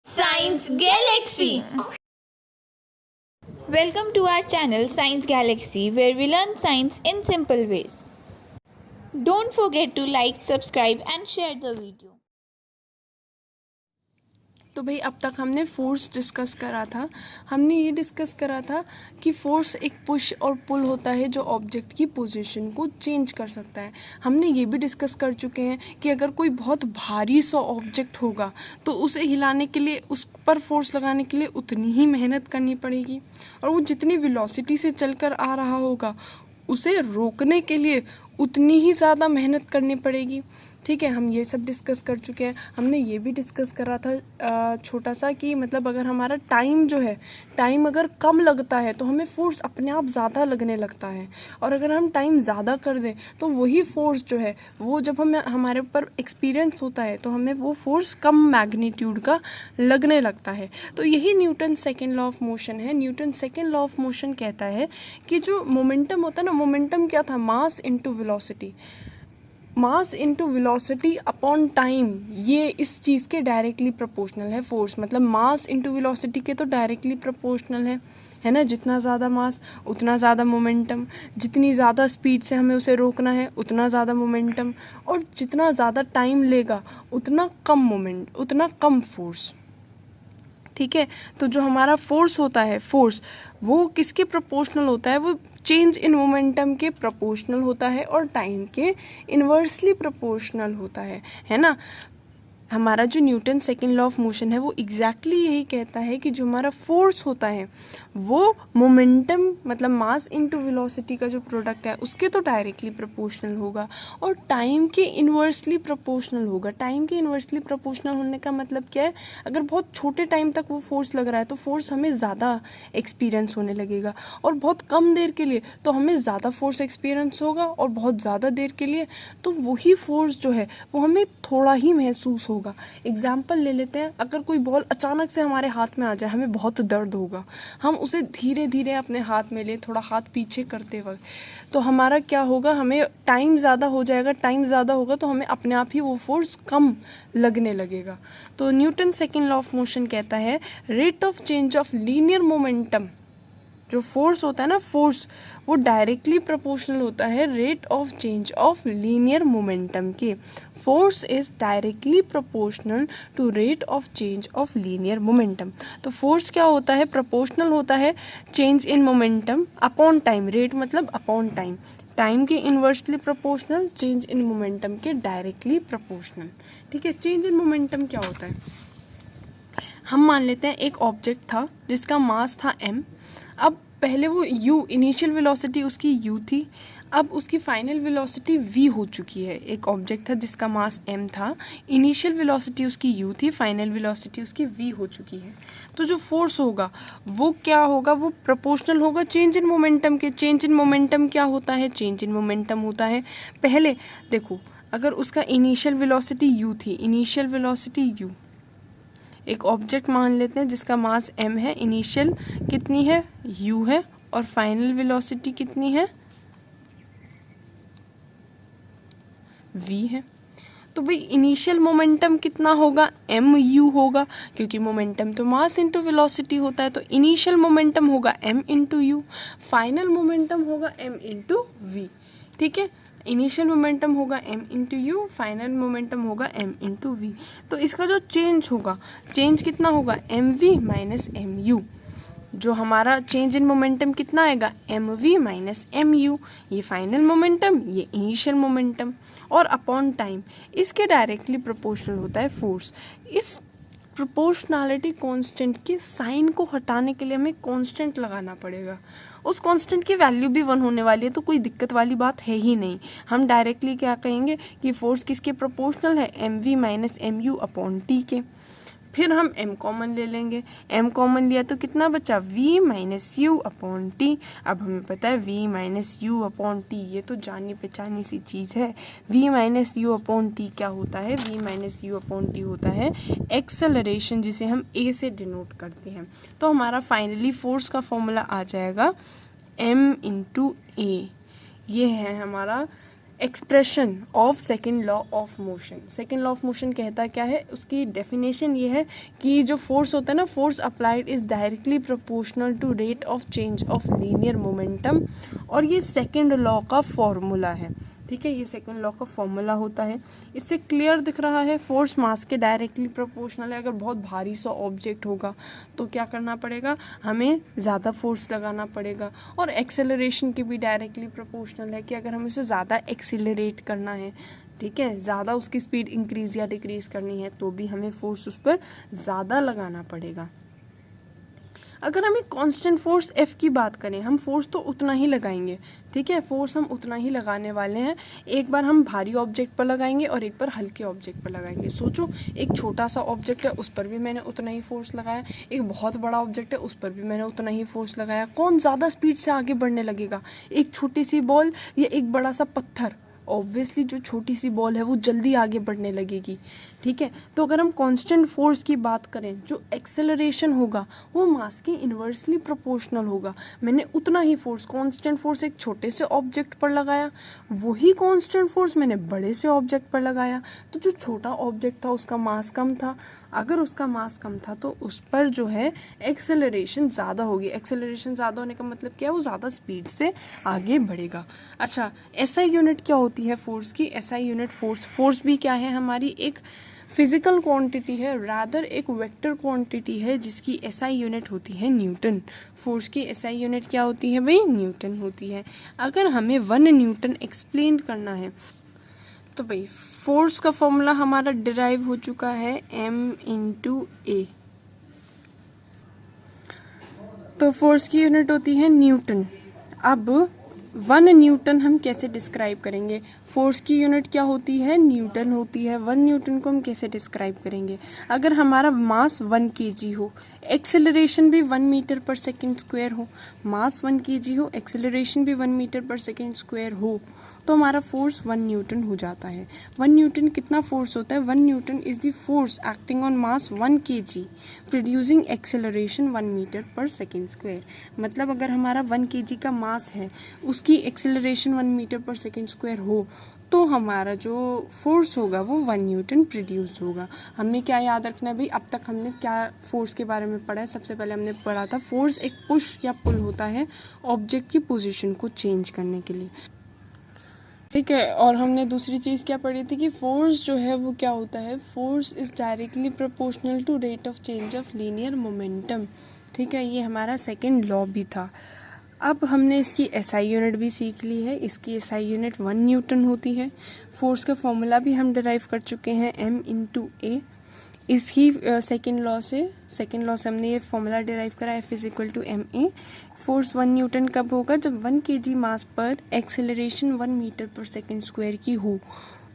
Science Galaxy. Welcome to our channel Science Galaxy, where we learn science in simple ways. Don't forget to like, subscribe and share the video. तो भाई अब तक हमने force discuss करा था। हमने ये डिस्कस करा था कि फोर्स एक पुश और पुल होता है जो ऑब्जेक्ट की पोजीशन को चेंज कर सकता है। हमने ये भी डिस्कस कर चुके हैं कि अगर कोई बहुत भारी सा ऑब्जेक्ट होगा तो उसे हिलाने के लिए, उस पर फोर्स लगाने के लिए उतनी ही मेहनत करनी पड़ेगी, और वो जितनी वेलोसिटी से चलकर आ रहा होगा उसे रोकने के लिए उतनी ही ज़्यादा मेहनत करनी पड़ेगी। ठीक है, हम ये सब डिस्कस कर चुके हैं। हमने ये भी डिस्कस करा था छोटा सा कि मतलब अगर हमारा टाइम जो है, टाइम अगर कम लगता है तो हमें फोर्स अपने आप ज़्यादा लगने लगता है, और अगर हम टाइम ज़्यादा कर दें तो वही फोर्स जो है वो जब हमारे ऊपर एक्सपीरियंस होता है तो हमें वो फोर्स कम मैग्नीट्यूड का लगने लगता है। तो यही Newton second law of motion है। Newton second law of motion कहता है कि जो मोमेंटम होता है ना, मोमेंटम क्या था? Mass into velocity. Mass into velocity upon time, ये इस चीज़ के डायरेक्टली प्रोपोर्शनल है। फोर्स मतलब मास इनटू वेलोसिटी के तो डायरेक्टली प्रोपोर्शनल है ना। जितना ज़्यादा मास उतना ज़्यादा मोमेंटम, जितनी ज़्यादा स्पीड से हमें उसे रोकना है उतना ज़्यादा मोमेंटम, और जितना ज़्यादा टाइम लेगा उतना कम फोर्स। ठीक है, तो जो हमारा फोर्स होता है, फोर्स वो किसके प्रोपोर्शनल होता है? वो चेंज इन मोमेंटम के प्रोपोर्शनल होता है और टाइम के इन्वर्सली प्रोपोर्शनल होता है ना। हमारा जो Newton second law of motion है वो एग्जैक्टली यही कहता है कि जो हमारा फोर्स होता है वो मोमेंटम मतलब मास इनटू वेलोसिटी का जो प्रोडक्ट है उसके तो डायरेक्टली प्रोपोर्शनल होगा, और टाइम के इन्वर्सली प्रोपोर्शनल होगा। टाइम के इन्वर्सली प्रोपोर्शनल होने का मतलब क्या है? अगर बहुत छोटे टाइम तक वो फोर्स लग रहा है तो फोर्स हमें ज़्यादा एक्सपीरियंस होने लगेगा, और बहुत कम देर के लिए तो हमें ज़्यादा फोर्स एक्सपीरियंस होगा, और बहुत ज़्यादा देर के लिए तो वही फोर्स जो है वो हमें थोड़ा ही महसूस होगा। एग्जाम्पल ले लेते हैं, अगर कोई बॉल अचानक से हमारे हाथ में आ जाए, हमें बहुत दर्द होगा, हम उसे धीरे धीरे अपने हाथ में लें, थोड़ा हाथ पीछे करते वक्त, तो हमारा क्या होगा? हमें टाइम ज़्यादा हो जाएगा। टाइम ज़्यादा होगा तो हमें अपने आप ही वो फोर्स कम लगने लगेगा। तो Newton second law of motion कहता है rate of change of linear momentum, जो फोर्स होता है ना, फोर्स वो डायरेक्टली प्रोपोर्शनल होता है rate of change of linear momentum के। Force is directly proportional to rate of change of linear momentum. तो फोर्स क्या होता है? प्रोपोर्शनल होता है change in momentum upon time. Rate मतलब अपॉन टाइम, टाइम के inversely proportional, change in momentum के डायरेक्टली प्रोपोर्शनल। ठीक है, चेंज इन मोमेंटम क्या होता है? हम मान लेते हैं एक ऑब्जेक्ट था जिसका मास था m। अब पहले वो u, इनिशियल वेलोसिटी उसकी u थी, अब उसकी फाइनल वेलोसिटी v हो चुकी है। एक ऑब्जेक्ट था जिसका मास m था, इनिशियल वेलोसिटी उसकी u थी, फाइनल वेलोसिटी उसकी v हो चुकी है। तो जो फोर्स होगा वो क्या होगा? वो प्रोपोर्शनल होगा चेंज इन मोमेंटम के। चेंज इन मोमेंटम क्या होता है? चेंज इन मोमेंटम होता है, पहले देखो, अगर उसका इनिशियल वेलोसिटी u थी, इनिशियल वेलोसिटी u, एक ऑब्जेक्ट मान लेते हैं जिसका मास m है, इनिशियल कितनी है? u है, और फाइनल वेलोसिटी कितनी है? v है। तो भाई इनिशियल मोमेंटम कितना होगा? mu होगा, क्योंकि मोमेंटम तो मास इंटू वेलोसिटी होता है, तो इनिशियल मोमेंटम होगा m into you, final momentum होगा m इंटू वी। ठीक है, इनिशियल मोमेंटम होगा m into you, final momentum होगा m इंटू वी। तो इसका जो चेंज होगा, चेंज कितना होगा? mv minus mu। जो हमारा चेंज इन मोमेंटम कितना आएगा? mv minus mu। ये फाइनल मोमेंटम, ये इनिशियल मोमेंटम, और अपॉन टाइम, इसके डायरेक्टली प्रोपोर्शनल होता है फोर्स। इस प्रोपोर्शनैलिटी कांस्टेंट के साइन को हटाने के लिए हमें कांस्टेंट लगाना पड़ेगा। उस कांस्टेंट की वैल्यू भी 1 होने वाली है, तो कोई दिक्कत वाली बात है ही नहीं। हम डायरेक्टली क्या कहेंगे कि फोर्स किसके प्रोपोर्शनल है? mv minus mu upon t के। फिर हम m कॉमन ले लेंगे, m कॉमन लिया तो कितना बचा? v minus u upon T. अब हमें पता है v minus u upon T, ये तो जानी पहचानी सी चीज़ है। v minus u upon T क्या होता है? v minus u upon T होता है एक्सेलरेशन, जिसे हम a से डिनोट करते हैं। तो हमारा फाइनली फोर्स का फॉर्मूला आ जाएगा m इंटू ए। ये है हमारा expression of second law of motion. Second law of motion कहता क्या है, उसकी डेफिनेशन ये है कि जो फोर्स होता है ना, force applied is directly proportional to rate of change of linear momentum, और ये सेकेंड लॉ का फॉर्मूला है। ठीक है, ये सेकेंड लॉ का फॉर्मूला होता है। इससे क्लियर दिख रहा है फोर्स मास के डायरेक्टली प्रोपोर्शनल है। अगर बहुत भारी सा ऑब्जेक्ट होगा तो क्या करना पड़ेगा, हमें ज़्यादा फोर्स लगाना पड़ेगा। और एक्सेलरेशन की भी डायरेक्टली प्रोपोर्शनल है कि अगर हमें उसे ज़्यादा एक्सीलरेट करना है, ठीक है, ज़्यादा उसकी स्पीड इंक्रीज़ या डिक्रीज़ करनी है, तो भी हमें फोर्स उस पर ज़्यादा लगाना पड़ेगा। अगर हम एक कांस्टेंट फोर्स F की बात करें, हम फोर्स तो उतना ही लगाएंगे। ठीक है, फोर्स हम उतना ही लगाने वाले हैं। एक बार हम भारी ऑब्जेक्ट पर लगाएंगे और एक बार हल्के ऑब्जेक्ट पर लगाएंगे। सोचो, एक छोटा सा ऑब्जेक्ट है, उस पर भी मैंने उतना ही फोर्स लगाया। एक बहुत बड़ा ऑब्जेक्ट है, उस पर भी मैंने उतना ही फोर्स लगाया। कौन ज़्यादा स्पीड से आगे बढ़ने लगेगा, एक छोटी सी बॉल या एक बड़ा सा पत्थर? ऑब्वियसली जो छोटी सी बॉल है वो जल्दी आगे बढ़ने लगेगी। ठीक है, तो अगर हम कांस्टेंट फोर्स की बात करें, जो एक्सेलरेशन होगा वो मास के इन्वर्सली प्रोपोर्शनल होगा। मैंने उतना ही फोर्स, कांस्टेंट फोर्स एक छोटे से ऑब्जेक्ट पर लगाया, वही कांस्टेंट फोर्स मैंने बड़े से ऑब्जेक्ट पर लगाया। तो जो छोटा ऑब्जेक्ट था उसका मास कम था, अगर उसका मास कम था तो उस पर जो है एक्सेलरेशन ज़्यादा होगी। एक्सेलरेशन ज़्यादा होने का मतलब क्या है, वो ज़्यादा स्पीड से आगे बढ़ेगा। अच्छा, एसआई यूनिट क्या होती है फोर्स की? एसआई यूनिट फोर्स भी क्या है, हमारी एक फिजिकल क्वांटिटी है, रादर एक वेक्टर क्वांटिटी है, जिसकी एसआई यूनिट होती है न्यूटन। फोर्स की एसआई यूनिट क्या होती है भाई? न्यूटन होती है। अगर हमें 1 न्यूटन एक्सप्लेन करना है तो भाई फोर्स का फॉर्मूला हमारा डिराइव हो चुका है m/a। तो फोर्स की यूनिट होती है न्यूटन। अब 1 न्यूटन हम कैसे डिस्क्राइब करेंगे? फोर्स की यूनिट क्या होती है? न्यूटन होती है। 1 न्यूटन को हम कैसे डिस्क्राइब करेंगे? अगर हमारा मास 1 kg हो, एक्सेलरेशन भी 1 मीटर पर सेकेंड स्क्वायर हो, मास 1 kg हो, एक्सेलरेशन भी 1 मीटर पर सेकेंड स्क्वायर हो, तो हमारा फोर्स 1 न्यूटन हो जाता है। 1 न्यूटन कितना फोर्स होता है? 1 newton is the force acting on mass 1 kg producing acceleration 1 metre per second square. मतलब अगर हमारा 1 kg का मास है, उसकी acceleration 1 metre per second square हो, तो हमारा जो फोर्स होगा वो 1 न्यूटन प्रोड्यूस होगा। हमें क्या याद रखना है भाई? अब तक हमने क्या फोर्स के बारे में पढ़ा है? सबसे पहले हमने पढ़ा था फोर्स एक पुश या पुल होता है ऑब्जेक्ट की पोजीशन को चेंज करने के लिए। ठीक है, और हमने दूसरी चीज़ क्या पढ़ी थी कि फोर्स जो है वो क्या होता है? Force is directly proportional to rate of change of linear momentum. ठीक है, ये हमारा सेकेंड लॉ भी था। अब हमने इसकी एसआई यूनिट भी सीख ली है। इसकी एसआई यूनिट 1 न्यूटन होती है। फोर्स का फॉर्मूला भी हम डिराइव कर चुके हैं m/a। इसकी सेकेंड लॉ से हमने ये फॉर्मूला डिराइव करा, F=ma। फोर्स 1 न्यूटन कब होगा? जब 1 kg मास पर acceleration 1 metre per second square की हो,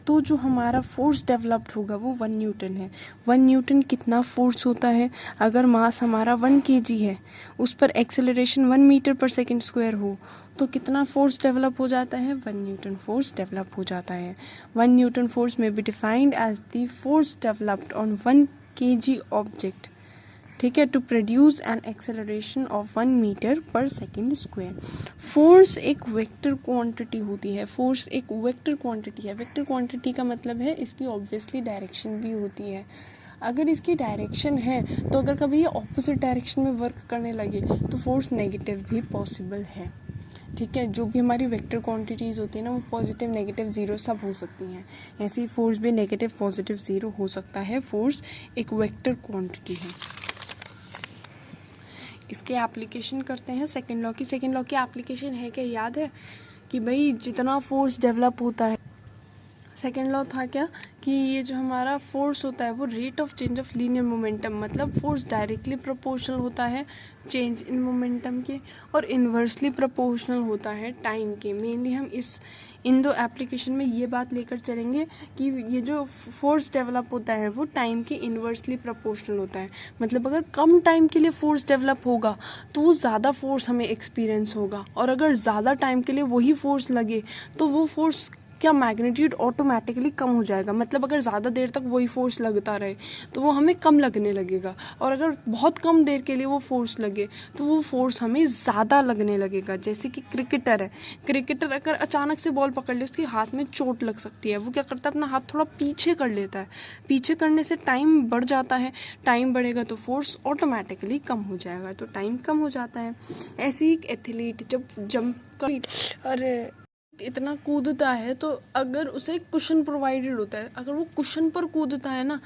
तो जो हमारा फोर्स डेवलप्ड होगा वो 1 न्यूटन है। 1 न्यूटन कितना फोर्स होता है? अगर मास हमारा 1 kg है, उस पर acceleration 1 metre per second square हो, तो कितना फोर्स डेवलप हो जाता है? 1 न्यूटन फोर्स डेवलप हो जाता है। 1 newton force may be defined as the force developed on 1 kg object, ठीक है, to produce an acceleration of 1 metre per second square. Force एक वेक्टर क्वांटिटी होती है। फोर्स एक वेक्टर क्वांटिटी है। वेक्टर क्वांटिटी का मतलब है इसकी ऑब्वियसली डायरेक्शन भी होती है। अगर इसकी डायरेक्शन है तो अगर कभी ये ऑपोजिट डायरेक्शन में वर्क करने लगे तो फोर्स नेगेटिव भी पॉसिबल है। ठीक है, जो भी हमारी वेक्टर क्वांटिटीज़ होती है ना, वो पॉजिटिव नेगेटिव ज़ीरो सब हो सकती हैं। ऐसे ही फोर्स भी नेगेटिव पॉजिटिव ज़ीरो हो सकता है। फोर्स एक वेक्टर क्वांटिटी है। इसके एप्लीकेशन करते हैं सेकेंड लॉ की। सेकेंड लॉ की एप्लीकेशन है क्या, याद है? कि भाई जितना फोर्स डेवलप होता है, सेकेंड लॉ था क्या कि ये जो हमारा फोर्स होता है वो rate of change of linear momentum, मतलब फोर्स डायरेक्टली प्रोपोर्शनल होता है चेंज इन मोमेंटम के, और इन्वर्सली प्रोपोर्शनल होता है टाइम के। मेनली हम इन दो एप्लीकेशन में ये बात लेकर चलेंगे कि ये जो फोर्स डेवलप होता है वो टाइम के इन्वर्सली प्रोपोर्शनल होता है। मतलब अगर कम टाइम के लिए फोर्स डेवलप होगा तो वो ज़्यादा फोर्स हमें एक्सपीरियंस होगा, और अगर ज़्यादा टाइम के लिए वही फोर्स लगे तो वो फोर्स क्या मैग्नीट्यूड ऑटोमेटिकली कम हो जाएगा। मतलब अगर ज़्यादा देर तक वही फोर्स लगता रहे तो वो हमें कम लगने लगेगा, और अगर बहुत कम देर के लिए वो फोर्स लगे तो वो फोर्स हमें ज़्यादा लगने लगेगा। जैसे कि क्रिकेटर है, क्रिकेटर अगर अचानक से बॉल पकड़ ले उसके हाथ में चोट लग सकती है, वो क्या करता है अपना हाथ थोड़ा पीछे कर लेता है। पीछे करने से टाइम बढ़ जाता है, टाइम बढ़ेगा तो फोर्स ऑटोमेटिकली कम हो जाएगा, तो टाइम कम हो जाता है। ऐसे ही एक एथलीट जब जंप अरे इतना कूदता है तो अगर उसे कुशन प्रोवाइडेड होता है, अगर वो कुशन पर कूदता है ना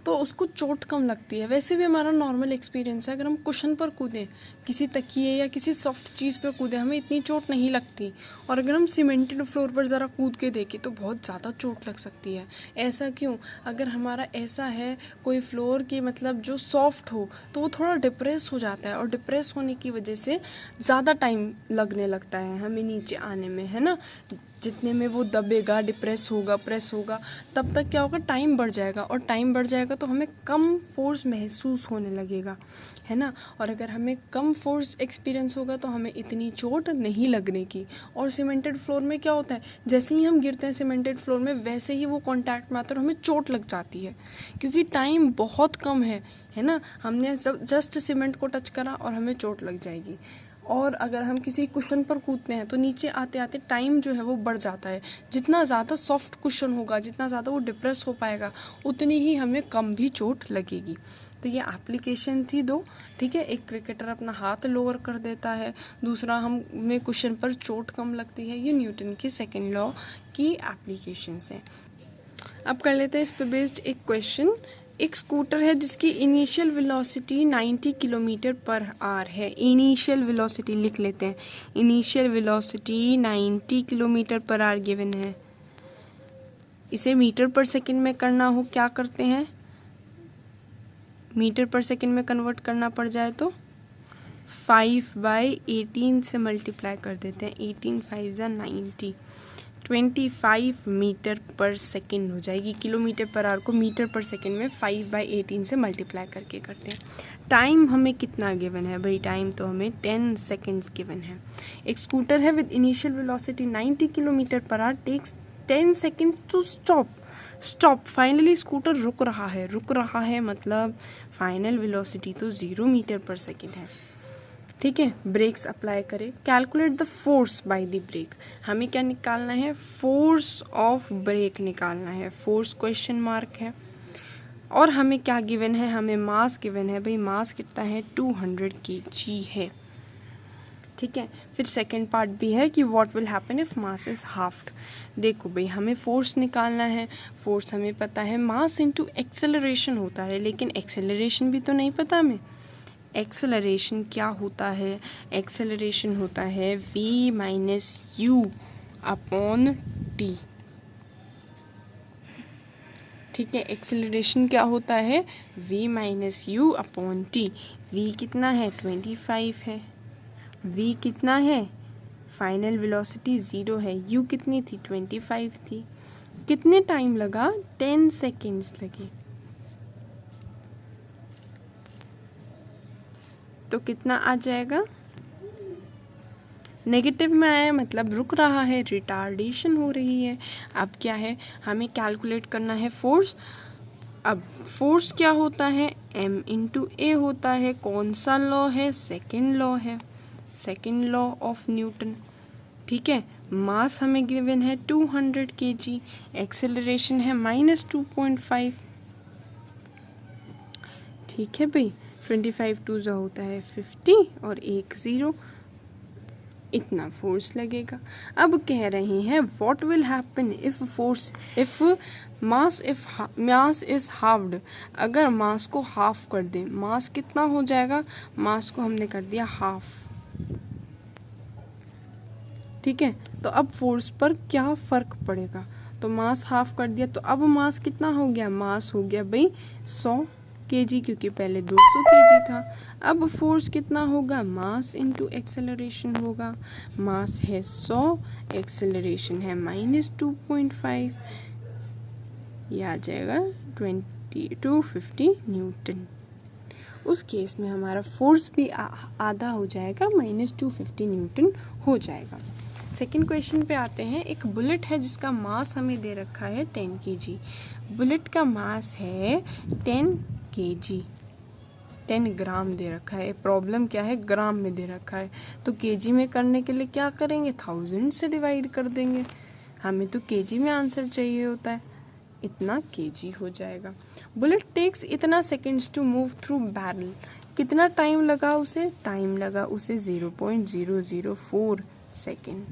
तो उसको चोट कम लगती है। वैसे भी हमारा नॉर्मल एक्सपीरियंस है, अगर हम कुशन पर कूदें, किसी तकिए या किसी सॉफ्ट चीज़ पर कूदें, हमें इतनी चोट नहीं लगती। और अगर हम सीमेंटेड फ्लोर पर ज़रा कूद के देखें तो बहुत ज़्यादा चोट लग सकती है। ऐसा क्यों? अगर हमारा ऐसा है कोई फ्लोर की मतलब जो सॉफ्ट हो तो वो थोड़ा डिप्रेस हो जाता है, और डिप्रेस होने की वजह से ज़्यादा टाइम लगने लगता है हमें नीचे आने में, है ना। जितने में वो दबेगा, डिप्रेस होगा, प्रेस होगा, तब तक क्या होगा, टाइम बढ़ जाएगा, और टाइम बढ़ जाएगा तो हमें कम फोर्स महसूस होने लगेगा, है ना। और अगर हमें कम फोर्स एक्सपीरियंस होगा तो हमें इतनी चोट नहीं लगने की। और सीमेंटेड फ्लोर में क्या होता है, जैसे ही हम गिरते हैं सीमेंटेड फ्लोर में वैसे ही वो कॉन्टैक्ट में आता है और हमें चोट लग जाती है, क्योंकि टाइम बहुत कम है ना। हमने जस्ट सीमेंट को टच करा और हमें चोट लग जाएगी। और अगर हम किसी कुशन पर कूदते हैं तो नीचे आते आते टाइम जो है वो बढ़ जाता है। जितना ज़्यादा सॉफ्ट कुशन होगा, जितना ज़्यादा वो डिप्रेस हो पाएगा, उतनी ही हमें कम भी चोट लगेगी। तो ये एप्लीकेशन थी दो, ठीक है। एक क्रिकेटर अपना हाथ लोअर कर देता है, दूसरा हमें कुशन पर चोट कम लगती है। ये न्यूटन के सेकेंड लॉ की एप्लीकेशंस हैं। अब कर लेते हैं इस पे बेस्ड एक क्वेश्चन। एक स्कूटर है जिसकी initial velocity 90 kilometre per our है। इनिशियल वेलोसिटी लिख लेते हैं, initial velocity 90 kilometre per our given है। इसे मीटर पर सेकंड में करना हो क्या करते हैं, मीटर पर सेकंड में कन्वर्ट करना पड़ जाए तो 5/18 से मल्टीप्लाई कर देते हैं। 18 5 90, 25 मीटर पर सेकेंड हो जाएगी। किलोमीटर पर आवर को मीटर पर सेकेंड में 5/18 से मल्टीप्लाई करके करते हैं। टाइम हमें कितना गिवन है भाई, टाइम तो हमें 10 सेकेंड्स गिवन है। एक स्कूटर है with initial velocity 90 kilometre per hour, takes 10 seconds to stop. Finally scooter रुक रहा है मतलब फाइनल वेलोसिटी तो 0 मीटर पर सेकेंड है, ठीक है। ब्रेक्स अप्लाई करें। Calculate the force by the brake. हमें क्या निकालना है, फोर्स ऑफ ब्रेक निकालना है। फोर्स क्वेश्चन मार्क है। और हमें क्या गिवन है, हमें मास गिवन है भाई। मास कितना है, 200 kg है, ठीक है। फिर सेकेंड पार्ट भी है कि what will happen if mass is halved. देखो भाई हमें फोर्स निकालना है। फोर्स हमें पता है मास इनटू एक्सेलरेशन होता है, लेकिन एक्सेलरेशन भी तो नहीं पता हमें। एक्सेलरेशन क्या होता है, एक्सेलरेशन होता है v - u अपॉन t, ठीक है। एक्सेलरेशन क्या होता है, v - u upon t। v कितना है, 25 है। v कितना है, फाइनल वेलोसिटी 0 है। u कितनी थी, 25 थी। कितने टाइम लगा, 10 सेकेंड्स लगे। तो कितना आ जाएगा, नेगेटिव में आया मतलब रुक रहा है, रिटार्डेशन हो रही है। अब क्या है, हमें कैलकुलेट करना है फोर्स। अब फोर्स क्या होता है, m × a होता है। कौन सा लॉ है, सेकेंड लॉ है, सेकेंड लॉ ऑफ न्यूटन, ठीक है। मास हमें गिवन है 200 kg, एक्सेलरेशन है -2.5, ठीक है भाई। 25 2 होता है 50 और 1 0, इतना फोर्स लगेगा। अब कह रहे हैं what will happen if mass is halved. अगर मास को हाफ कर दें, मास कितना हो जाएगा, मास को हमने कर दिया हाफ, ठीक है। तो अब फोर्स पर क्या फर्क पड़ेगा, तो मास हाफ कर दिया तो अब मास कितना हो गया, मास हो गया भाई 100 kg, क्योंकि पहले 200 kg था। अब फोर्स कितना होगा, मास इंटू एक्सेलरेशन होगा। मास है 100, एक्सेलरेशन है -2.5, यह आ जाएगा 250 न्यूटन। उस केस में हमारा फोर्स भी आधा हो जाएगा, -250 न्यूटन हो जाएगा। सेकंड क्वेश्चन पे आते हैं। एक बुलेट है जिसका मास हमें दे रखा है 10 kg। बुलेट का मास है 10 kg, 10 ग्राम दे रखा है। प्रॉब्लम क्या है, ग्राम में दे रखा है, तो केजी में करने के लिए क्या करेंगे, 1000 से डिवाइड कर देंगे। हमें तो केजी में आंसर चाहिए होता है, इतना केजी हो जाएगा। बुलेट टेक्स इतना seconds to move through barrel, कितना टाइम लगा उसे, टाइम लगा उसे 0.004 second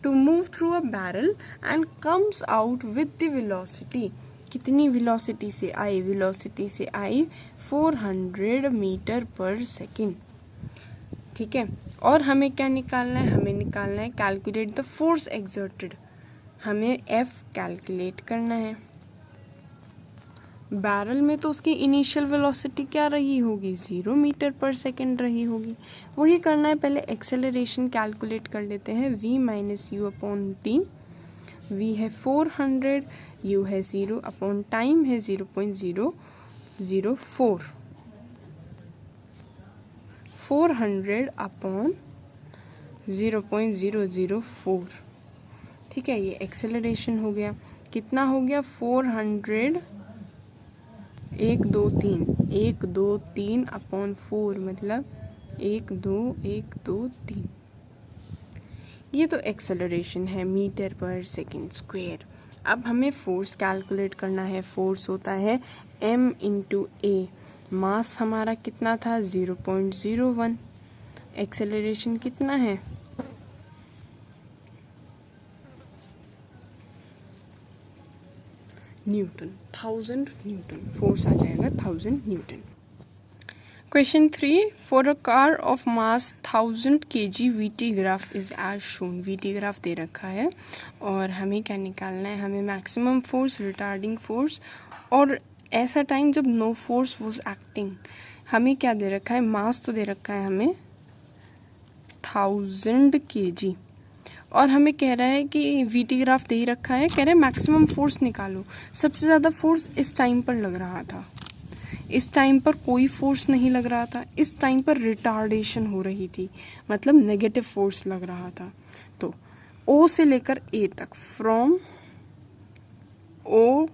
to move through a barrel and comes out with the velocity. कितनी वेलोसिटी से आई, वेलोसिटी से आई 400 मीटर पर सेकेंड। ठीक है, और हमें क्या निकालना है, हमें निकालना है कैलकुलेट द फोर्स एक्सर्टेड। हमें एफ कैलकुलेट करना है। बैरल में तो उसकी इनिशियल वेलोसिटी क्या रही होगी, 0 मीटर पर सेकेंड रही होगी। वही करना है, पहले एक्सेलरेशन कैलकुलेट कर लेते हैं। v minus u upon T, v है 400, u है 0 अपॉन टाइम है 0.004, 400 अपॉन 0.004। ठीक है, ये एक्सेलरेशन हो गया। कितना हो गया, 400, 1 2 3 अपॉन 4, मतलब 1 2 1 2 3। ये तो एक्सेलरेशन है मीटर पर सेकेंड स्क्वायर। अब हमें फोर्स कैलकुलेट करना है। फोर्स होता है m इंटू ए। मास हमारा कितना था, 0.01। एक्सेलरेशन कितना है, न्यूटन, 1000 न्यूटन। फोर्स आ जाएगा 1000 newton. Question 3, for a car of mass 1000 kg VT graph is as shown. VT graph दे रखा है और हमें क्या निकालना है, हमें मैक्सिमम फोर्स, रिटार्डिंग फोर्स और ऐसा टाइम जब नो फोर्स वाज एक्टिंग। हमें क्या दे रखा है, मास तो दे रखा है हमें 1000 kg और हमें कह रहा है कि वीटी ग्राफ दे ही रखा है, कह रहे हैं मैक्सिमम फोर्स निकालो। सबसे ज़्यादा फोर्स इस टाइम पर लग रहा था, इस टाइम पर कोई फोर्स नहीं लग रहा था, इस टाइम पर रिटार्डेशन हो रही थी, मतलब नेगेटिव फोर्स लग रहा था। तो ओ से लेकर ए तक, फ्रॉम ओ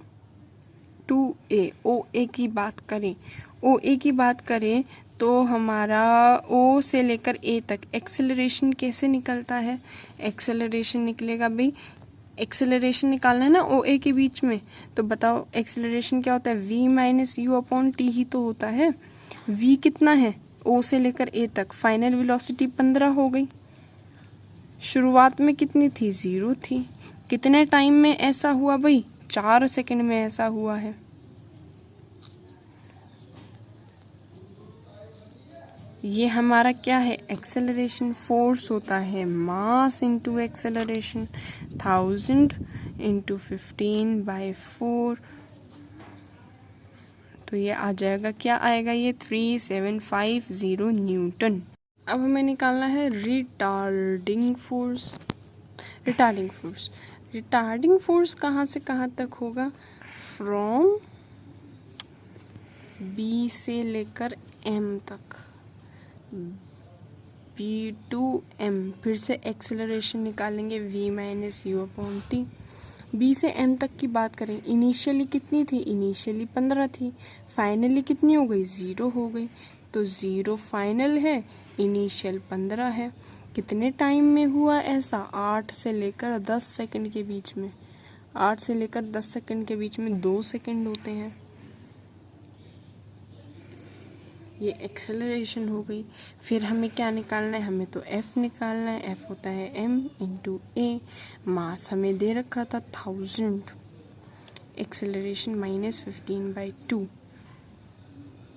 टू ए, ओ ए की बात करें, ओ ए की बात करें तो हमारा ओ से लेकर ए तक एक्सेलरेशन कैसे निकलता है, एक्सेलरेशन निकलेगा भाई, एक्सेलरेशन निकालना है ना ओ ए के बीच में, तो बताओ एक्सेलरेशन क्या होता है, v minus u upon t ही तो होता है। v कितना है, o से लेकर a तक, फाइनल वेलोसिटी 15 हो गई, शुरुआत में कितनी थी, 0 थी। कितने टाइम में ऐसा हुआ भाई, 4 सेकंड में ऐसा हुआ है। ये हमारा क्या है, एक्सेलरेशन। फोर्स होता है मास इंटू एक्सेलरेशन, 1000 इंटू 15/4, तो ये आ जाएगा, क्या आएगा ये, 3750 न्यूटन। अब हमें निकालना है retarding force. Retarding force, retarding force कहाँ से कहाँ तक होगा, फ्रॉम बी से लेकर एम तक, बी टू एम। फिर से एक्सेलरेशन निकालेंगे, v minus u upon t. B से एम तक की बात करें, इनिशियली कितनी थी, इनिशियली 15 थी, फाइनली कितनी हो गई, 0 हो गई। तो 0 फाइनल है, इनिशियल 15 है। कितने टाइम में हुआ ऐसा, 8 से लेकर 10 सेकंड के बीच में, 8 से लेकर 10 सेकंड के बीच में 2 सेकंड होते हैं। ये एक्सेलरेशन हो गई। फिर हमें क्या निकालना है, हमें तो f निकालना है। f होता है m इंटू ए। मास हमें दे रखा था 1000, एक्सेलरेशन -15/2,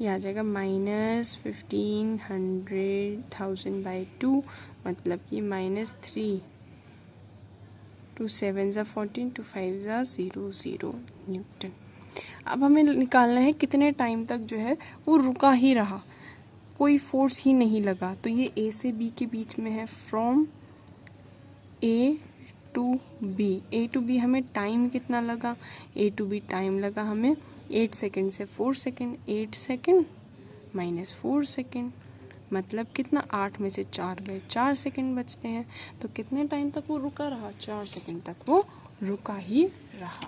ये आ जाएगा -1500,000/2, मतलब कि -3, 2 7 14, 2 5 0 न्यूटन। अब हमें निकालना है कितने टाइम तक जो है वो रुका ही रहा, कोई फोर्स ही नहीं लगा। तो ये ए से बी के बीच में है, from A to B. A to B हमें टाइम कितना लगा, ए टू बी टाइम लगा हमें 8 सेकेंड से 4 सेकेंड, 8 सेकेंड -4 सेकेंड, मतलब कितना, 8 में से 4 गए, 4 सेकंड बचते हैं। तो कितने टाइम तक वो रुका रहा, 4 सेकंड तक वो रुका ही रहा।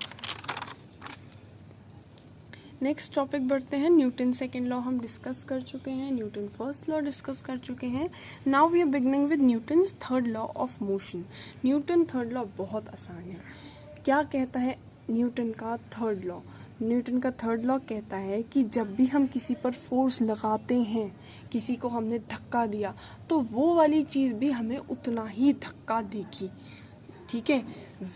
नेक्स्ट टॉपिक बढ़ते हैं। न्यूटन सेकेंड लॉ हम डिस्कस कर चुके हैं, न्यूटन फर्स्ट लॉ डिस्कस कर चुके हैं। Now we are beginning with Newton's third law of motion. Newton third law बहुत आसान है। क्या कहता है न्यूटन का थर्ड लॉ? न्यूटन का थर्ड लॉ कहता है कि जब भी हम किसी पर फोर्स लगाते हैं, किसी को हमने धक्का दिया, तो वो वाली चीज़ भी हमें उतना ही धक्का देगी। ठीक है,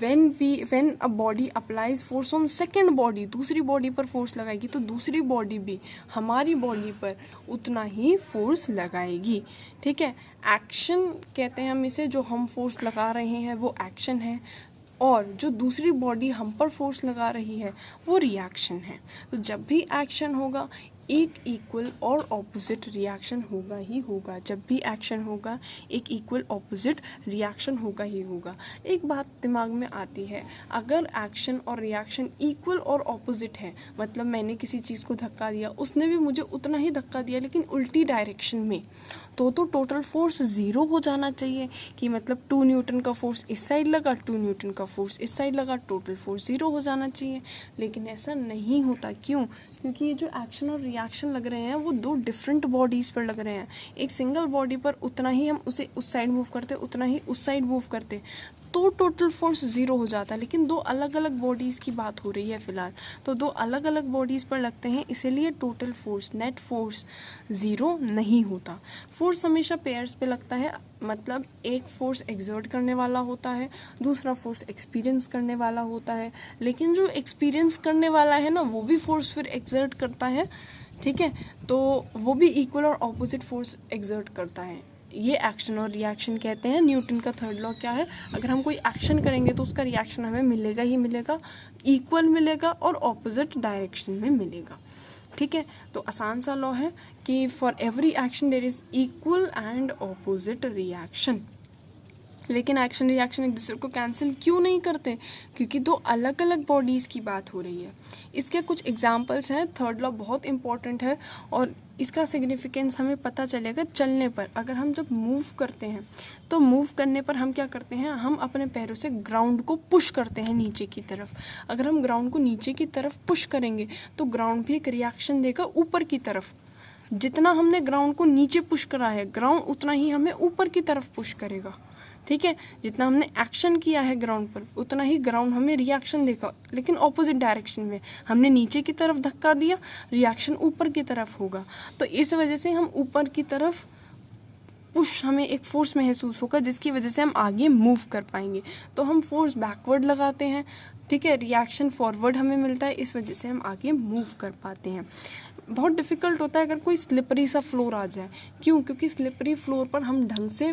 when a body applies force on second body, दूसरी बॉडी पर फोर्स लगाएगी तो दूसरी बॉडी भी हमारी बॉडी पर उतना ही फोर्स लगाएगी। ठीक है, एक्शन कहते हैं हम इसे, जो हम फोर्स लगा रहे हैं वो एक्शन है, और जो दूसरी बॉडी हम पर फोर्स लगा रही है वो रिएक्शन है। तो जब भी एक्शन होगा एक इक्वल और ऑपोजिट रिएक्शन होगा ही होगा। जब भी एक्शन होगा एक इक्वल ऑपोजिट रिएक्शन होगा ही होगा। एक बात दिमाग में आती है, अगर एक्शन और रिएक्शन इक्वल और ऑपोजिट है, मतलब मैंने किसी चीज़ को धक्का दिया, उसने भी मुझे उतना ही धक्का दिया लेकिन उल्टी डायरेक्शन में, तो टोटल फोर्स 0 हो जाना चाहिए। कि मतलब 2 न्यूटन का फोर्स इस साइड लगा, 2 न्यूटन का फोर्स इस साइड लगा, टोटल फोर्स 0 हो जाना चाहिए। लेकिन ऐसा नहीं होता। क्यों? क्योंकि ये जो एक्शन और रिएक्शन लग रहे हैं वो 2 डिफरेंट बॉडीज़ पर लग रहे हैं। एक सिंगल बॉडी पर उतना ही हम उसे उस साइड मूव करते, उतना ही उस साइड मूव करते, तो टोटल फोर्स 0 हो जाता है। लेकिन 2 अलग अलग बॉडीज़ की बात हो रही है फ़िलहाल, तो 2 अलग अलग बॉडीज़ पर लगते हैं, इसीलिए टोटल फोर्स, नेट फोर्स 0 नहीं होता। फोर्स हमेशा पेयर्स पे लगता है, मतलब एक फोर्स एक्सर्ट करने वाला होता है, दूसरा फोर्स एक्सपीरियंस करने वाला होता है। लेकिन जो एक्सपीरियंस करने वाला है ना, वो भी फोर्स फिर एक्सर्ट करता है। ठीक है, तो वो भी इक्वल और ऑपोजिट फोर्स एक्सर्ट करता है। ये एक्शन और रिएक्शन कहते हैं। न्यूटन का थर्ड लॉ क्या है? अगर हम कोई एक्शन करेंगे तो उसका रिएक्शन हमें मिलेगा ही मिलेगा, इक्वल मिलेगा और ऑपोजिट डायरेक्शन में मिलेगा। ठीक है, तो आसान सा लॉ है कि for every action there is equal and opposite reaction. लेकिन एक्शन रिएक्शन एक दूसरे को कैंसिल क्यों नहीं करते? क्योंकि 2 अलग अलग बॉडीज़ की बात हो रही है। इसके कुछ एग्जांपल्स हैं। थर्ड लॉ बहुत इंपॉर्टेंट है और इसका सिग्निफिकेंस हमें पता चलेगा चलने पर। अगर हम जब मूव करते हैं तो मूव करने पर हम क्या करते हैं, हम अपने पैरों से ग्राउंड को पुश करते हैं नीचे की तरफ। अगर हम ग्राउंड को नीचे की तरफ पुश करेंगे तो ग्राउंड भी एक रिएक्शन देगा ऊपर की तरफ। जितना हमने ग्राउंड को नीचे पुश करा है, ग्राउंड उतना ही हमें ऊपर की तरफ पुश करेगा। ठीक है, जितना हमने एक्शन किया है ग्राउंड पर, उतना ही ग्राउंड हमें रिएक्शन देगा, लेकिन ऑपोजिट डायरेक्शन में। हमने नीचे की तरफ धक्का दिया, रिएक्शन ऊपर की तरफ होगा। तो इस वजह से हम ऊपर की तरफ पुश, हमें एक फोर्स महसूस होगा जिसकी वजह से हम आगे मूव कर पाएंगे। तो हम फोर्स बैकवर्ड लगाते हैं। ठीक है, रिएक्शन फॉरवर्ड हमें मिलता है, इस वजह से हम आगे मूव कर पाते हैं। बहुत डिफ़िकल्ट होता है अगर कोई स्लिपरी सा फ्लोर आ जाए। क्यों? क्योंकि स्लिपरी फ्लोर पर हम ढंग से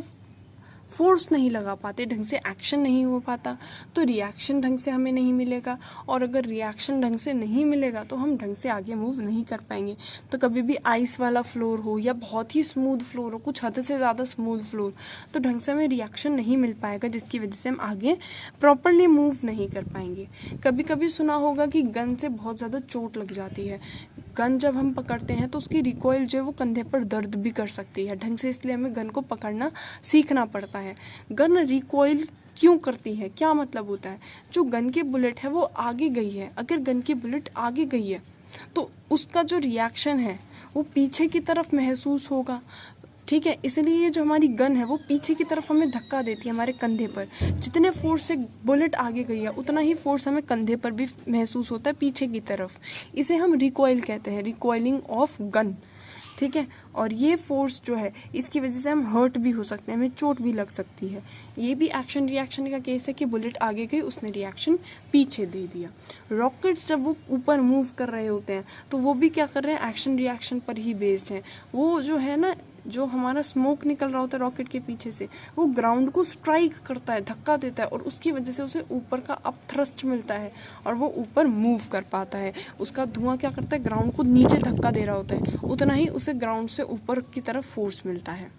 फोर्स नहीं लगा पाते, ढंग से एक्शन नहीं हो पाता, तो रिएक्शन ढंग से हमें नहीं मिलेगा। और अगर रिएक्शन ढंग से नहीं मिलेगा तो हम ढंग से आगे मूव नहीं कर पाएंगे। तो कभी भी आइस वाला फ्लोर हो या बहुत ही स्मूथ फ्लोर हो, कुछ हद से ज़्यादा स्मूथ फ्लोर, तो ढंग से हमें रिएक्शन नहीं मिल पाएगा, जिसकी वजह से हम आगे प्रॉपरली मूव नहीं कर पाएंगे। कभी कभी सुना होगा कि गन से बहुत ज़्यादा चोट लग जाती है। गन जब हम पकड़ते हैं तो उसकी रिकॉइल जो है वो कंधे पर दर्द भी कर सकती है ढंग से, इसलिए हमें गन को पकड़ना सीखना पड़ता है। गन रिकॉइल क्यों करती है, क्या मतलब होता है? जो गन की बुलेट है वो आगे गई है, अगर गन की बुलेट आगे गई है तो उसका जो रिएक्शन है वो पीछे की तरफ महसूस होगा। ठीक है, इसलिए ये जो हमारी गन है वो पीछे की तरफ हमें धक्का देती है हमारे कंधे पर। जितने फोर्स से बुलेट आगे गई है उतना ही फोर्स हमें कंधे पर भी महसूस होता है पीछे की तरफ। इसे हम रिकॉइल कहते हैं, रिकॉइलिंग ऑफ गन। ठीक है, और ये फोर्स जो है इसकी वजह से हम हर्ट भी हो सकते हैं, हमें चोट भी लग सकती है। ये भी एक्शन रिएक्शन का केस है कि बुलेट आगे गई, उसने रिएक्शन पीछे दे दिया। रॉकेट्स जब वो ऊपर मूव कर रहे होते हैं तो वो भी क्या कर रहे हैं, एक्शन रिएक्शन पर ही बेस्ड हैं। वो जो है ना, जो हमारा स्मोक निकल रहा होता है रॉकेट के पीछे से, वो ग्राउंड को स्ट्राइक करता है, धक्का देता है, और उसकी वजह से उसे ऊपर का अप थ्रस्ट मिलता है और वो ऊपर मूव कर पाता है। उसका धुआं क्या करता है, ग्राउंड को नीचे धक्का दे रहा होता है, उतना ही उसे ग्राउंड से ऊपर की तरफ फोर्स मिलता है।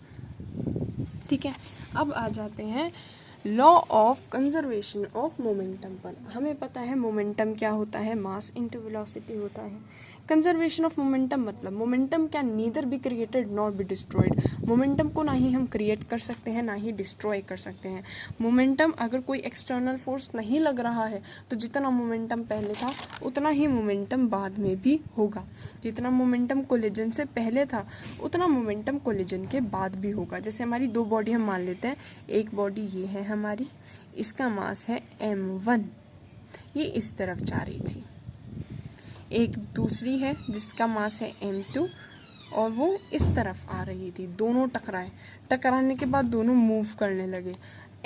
ठीक है, अब आ जाते हैं law of conservation of momentum पर। हमें पता है मोमेंटम क्या होता है, मास इनटू वेलोसिटी होता है। कंजर्वेशन ऑफ मोमेंटम मतलब momentum can neither be created nor be destroyed. Momentum को ना ही हम क्रिएट कर सकते हैं ना ही डिस्ट्रॉय कर सकते हैं। मोमेंटम अगर कोई एक्सटर्नल फोर्स नहीं लग रहा है तो जितना मोमेंटम पहले था उतना ही मोमेंटम बाद में भी होगा। जितना मोमेंटम कोलिजन से पहले था उतना मोमेंटम कोलिजन के बाद भी होगा। जैसे हमारी दो बॉडी हम मान लेते हैं, एक बॉडी ये है हमारी, इसका मास है m1, ये इस तरफ जा रही थी। एक दूसरी है जिसका मास है m2 और वो इस तरफ आ रही थी। दोनों टकराए, टकराने के बाद दोनों मूव करने लगे।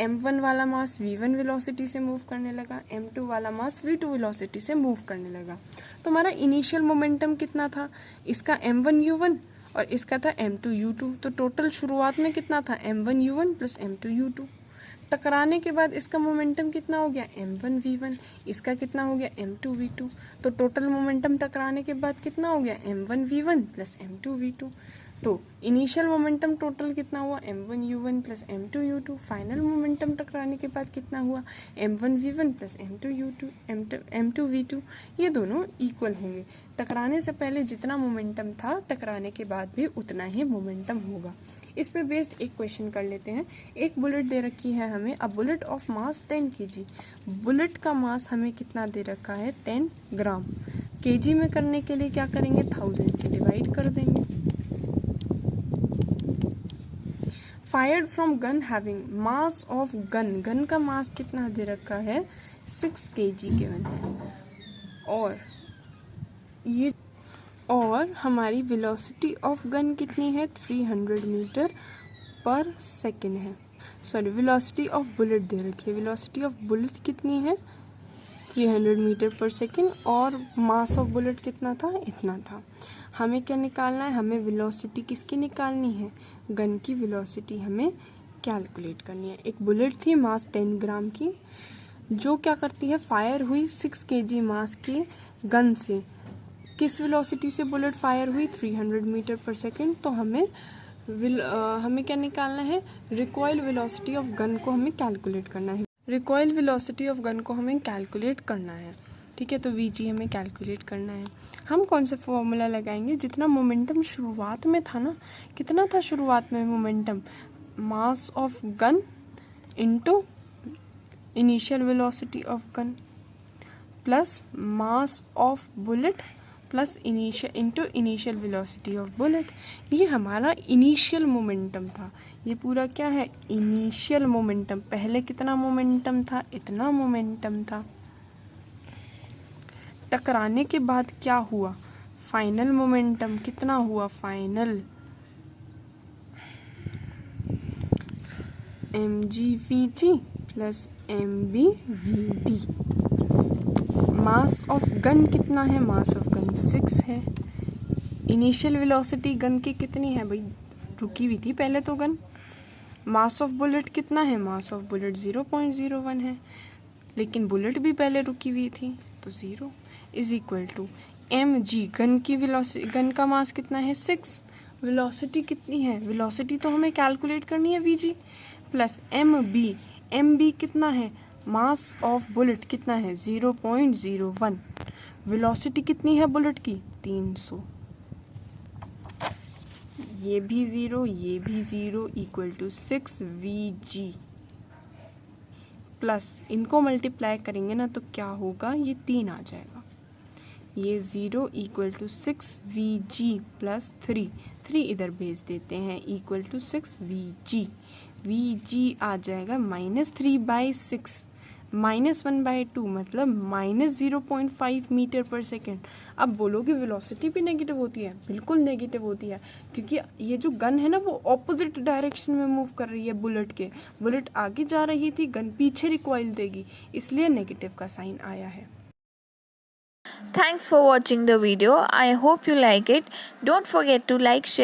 m1 वाला मास v1 वेलोसिटी से मूव करने लगा, m2 वाला मास v2 वेलोसिटी से मूव करने लगा। तो हमारा इनिशियल मोमेंटम कितना था, इसका m1u1 और इसका था m2u2। तो टोटल शुरुआत में कितना था, m1u1 प्लस m2u2। टकराने के बाद इसका मोमेंटम कितना हो गया, m1v1, इसका कितना हो गया, m2v2। तो टोटल मोमेंटम टकराने के बाद कितना हो गया, m1v1 प्लस m2v2। तो इनिशियल मोमेंटम टोटल कितना हुआ, m1u1 plus m2u2। Final momentum टकराने के बाद कितना हुआ, m1v1 प्लस m2v2। ये दोनों इक्वल होंगे। टकराने से पहले जितना मोमेंटम था टकराने के बाद भी उतना ही मोमेंटम होगा। इस पे बेस्ड एक क्वेश्चन कर लेते हैं। एक बुलेट दे रखी है हमें, a bullet of mass 10 kg। Bullet का मास हमें कितना दे रखा है, 10 ग्राम। केजी में करने के लिए क्या करेंगे, 1000 से डिवाइड कर देंगे। Fired from gun having mass of gun, gun का मास कितना दे रखा है, 6 kg गिवन है। और हमारी वेलोसिटी ऑफ गन कितनी है, 300 मीटर पर सेकेंड है। सॉरी, वेलोसिटी ऑफ बुलेट दे रखी है। वेलोसिटी ऑफ बुलेट कितनी है, 300 मीटर पर सेकेंड और मास ऑफ बुलेट कितना था, इतना था। हमें क्या निकालना है, हमें वेलोसिटी किसकी निकालनी है, गन की वेलोसिटी हमें कैलकुलेट करनी है। एक बुलेट थी मास 10 ग्राम की, जो क्या करती है, फायर हुई 6 kg मास की गन से। किस वेलोसिटी से बुलेट फायर हुई, 300 मीटर पर सेकेंड। तो हमें क्या निकालना है, रिकॉइल वेलोसिटी ऑफ गन को हमें कैलकुलेट करना है। रिकॉइल वेलोसिटी ऑफ गन को हमें कैलकुलेट करना है, ठीक है। तो वीजी हमें कैलकुलेट करना है। हम कौन सा फॉर्मूला लगाएंगे, जितना मोमेंटम शुरुआत में था ना, कितना था शुरुआत में momentum, mass of gun into initial velocity of gun plus mass of bullet plus initial velocity of bullet. ये हमारा इनिशियल मोमेंटम था। ये पूरा क्या है, इनिशियल मोमेंटम। पहले कितना मोमेंटम था, इतना मोमेंटम था। टकराने के बाद क्या हुआ, फाइनल मोमेंटम कितना हुआ, final mgvg plus mbvb। Mass of gun कितना है, मास ऑफ गन 6 है। इनिशियल वेलोसिटी गन की कितनी है भाई, रुकी हुई थी पहले तो गन। मास ऑफ बुलेट कितना है, मास ऑफ बुलेट 0.01 है, लेकिन बुलेट भी पहले रुकी हुई थी तो 0 is equal to mg, gun की वेलोसिटी, गन का मास कितना है 6, वेलोसिटी कितनी है, वेलोसिटी तो हमें कैलकुलेट करनी है vg, प्लस mb कितना है, मास ऑफ बुलेट कितना है 0.01, वेलोसिटी कितनी है बुलेट की 300। ये भी 0, ये भी 0 इक्वल टू 6 vg प्लस इनको मल्टीप्लाई करेंगे ना तो क्या होगा, ये 3 आ जाएगा। ये 0 इक्वल टू 6 vg प्लस 3 इधर भेज देते हैं इक्वल टू 6 vg आ जाएगा -3/6 -1/2 मतलब -0.5 मीटर पर सेकेंड। अब बोलोगे वेलोसिटी भी नेगेटिव होती है, बिल्कुल नेगेटिव होती है, क्योंकि ये जो गन है ना वो ऑपोजिट डायरेक्शन में मूव कर रही है बुलेट के। बुलेट आगे जा रही थी, गन पीछे रिकॉइल देगी, इसलिए नेगेटिव का साइन आया है। Thanks for watching the video. I hope you like it. Don't forget to like, share